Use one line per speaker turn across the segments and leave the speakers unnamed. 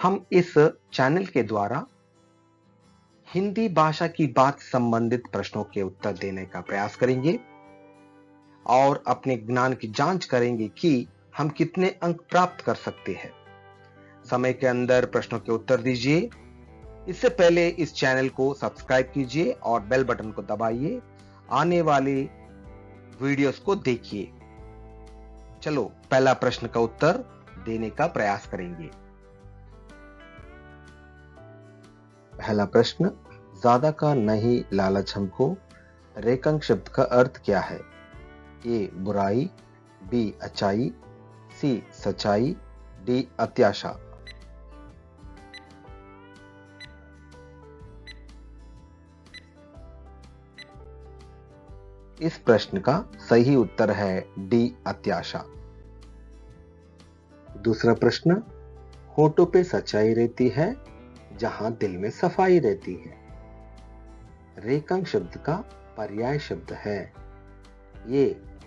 हम इस चैनल के द्वारा हिंदी भाषा की बात संबंधित प्रश्नों के उत्तर देने का प्रयास करेंगे और अपने ज्ञान की जांच करेंगे कि हम कितने अंक प्राप्त कर सकते हैं। समय के अंदर प्रश्नों के उत्तर दीजिए। इससे पहले इस चैनल को सब्सक्राइब कीजिए और बेल बटन को दबाइए। आने वाले वीडियोस को देखिए। चलो पहला प्रश्न का उत्तर देने का प्रयास करेंगे। पहला प्रश्न, ज्यादा का नहीं लालच हमको, रेखांक शब्द का अर्थ क्या है? ए बुराई, बी अच्छाई, सी सच्चाई, डी अत्याशा। इस प्रश्न का सही उत्तर है डी अत्याशा। दूसरा प्रश्न, होठों पे सच्चाई रहती है जहां दिल में सफाई रहती है। रेखांक शब्द का पर्याय शब्द है। ये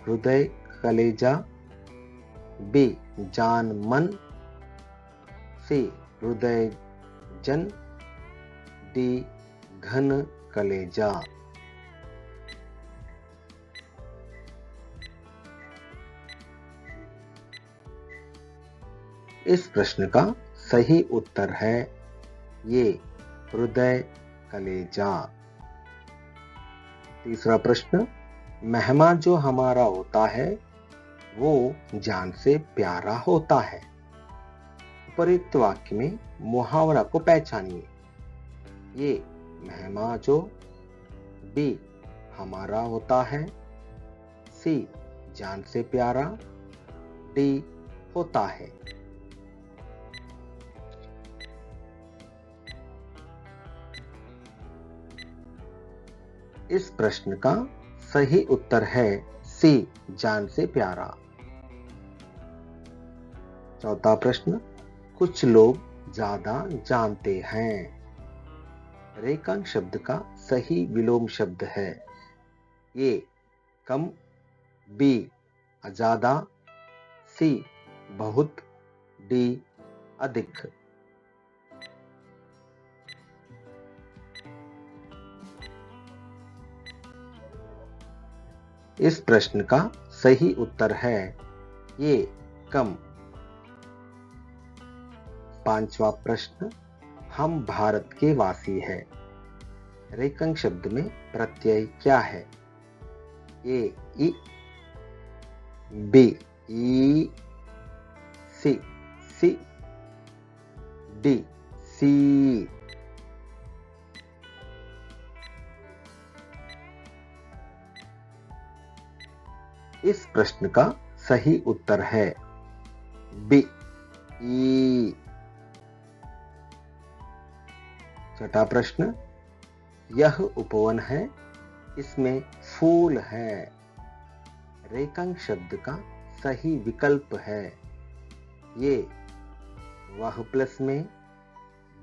हृदय कलेजा, बी जान मन, सी हृदय जन, डी घन कलेजा। इस प्रश्न का सही उत्तर है ये हृदय कलेजा। तीसरा प्रश्न, मेहमान जो हमारा होता है वो जान से प्यारा होता है। उपरोक्त वाक्य में मुहावरा को पहचानिए। ये मेहमान जो, बी हमारा होता है, सी जान से प्यारा, डी होता है। इस प्रश्न का सही उत्तर है सी जान से प्यारा। चौथा प्रश्न, कुछ लोग ज्यादा जानते हैं। रेखांक शब्द का सही विलोम शब्द है। ए कम, बी ज्यादा, सी बहुत, डी अधिक। इस प्रश्न का सही उत्तर है ये कम। पांचवा प्रश्न, हम भारत के वासी हैं। रेखांक शब्द में प्रत्यय क्या है? A E, B E, C D C. इस प्रश्न का सही उत्तर है बी ई। छठा प्रश्न, यह उपवन है, इसमें फूल है। रेखांक शब्द का सही विकल्प है। ये वह प्लस में,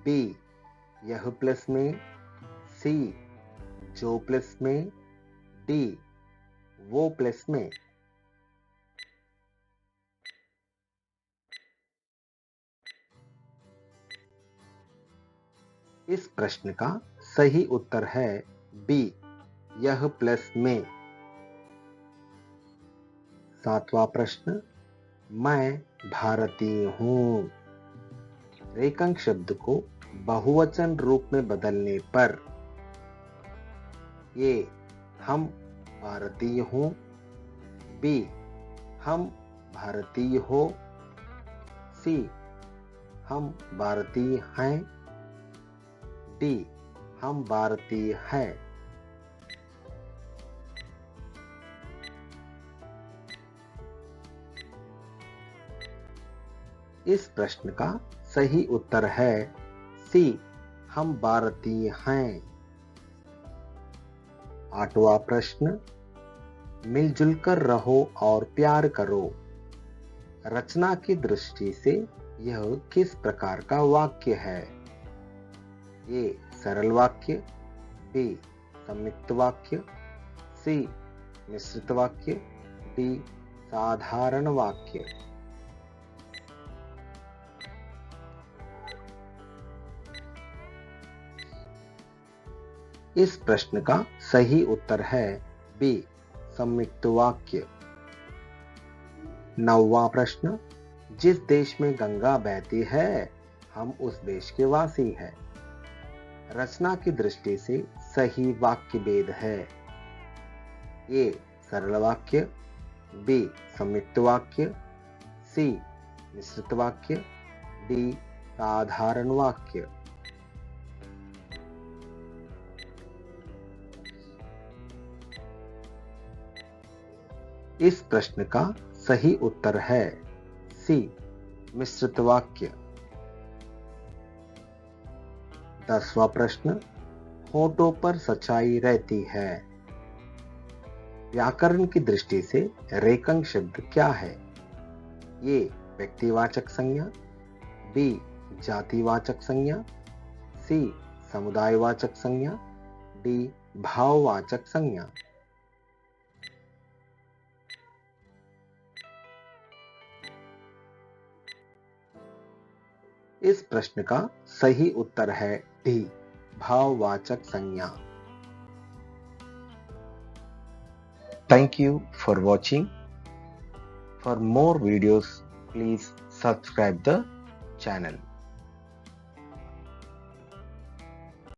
बी यह प्लस में, सी जो प्लस में, डी वो प्लस में। इस प्रश्न का सही उत्तर है बी यह प्लस में। सातवां प्रश्न, मैं भारतीय हूं। रेखांक शब्द को बहुवचन रूप में बदलने पर ये हम भारतीय हूं, बी हम भारतीय हो, सी हम भारतीय हैं, डी हम भारतीय हैं। इस प्रश्न का सही उत्तर है सी हम भारतीय हैं। आठवां प्रश्न, मिलजुल कर रहो और प्यार करो। रचना की दृष्टि से यह किस प्रकार का वाक्य है? ए सरल वाक्य, बी संयुक्त वाक्य, सी मिश्रित वाक्य, डी साधारण वाक्य। इस प्रश्न का सही उत्तर है बी, संयुक्त वाक्य। 9वां प्रश्न, जिस देश में गंगा बहती है हम उस देश के वासी हैं। रचना की दृष्टि से सही वाक्य भेद है। ए, सरल वाक्य, बी, संयुक्त वाक्य, सी, मिश्रित वाक्य, डी, साधारण वाक्य। इस प्रश्न का सही उत्तर है सी, मिश्रित वाक्य। 10वां प्रश्न, होठों पर सच्चाई रहती है। व्याकरण की दृष्टि से रेखंक शब्द क्या है? ए, व्यक्तिवाचक संज्ञा, बी, जातिवाचक संज्ञा, सी, समुदायवाचक संज्ञा, डी, भाववाचक संज्ञा। इस प्रश्न का सही उत्तर है डी, भाववाचक संज्ञा। Thank you for watching. For more videos, please subscribe the channel.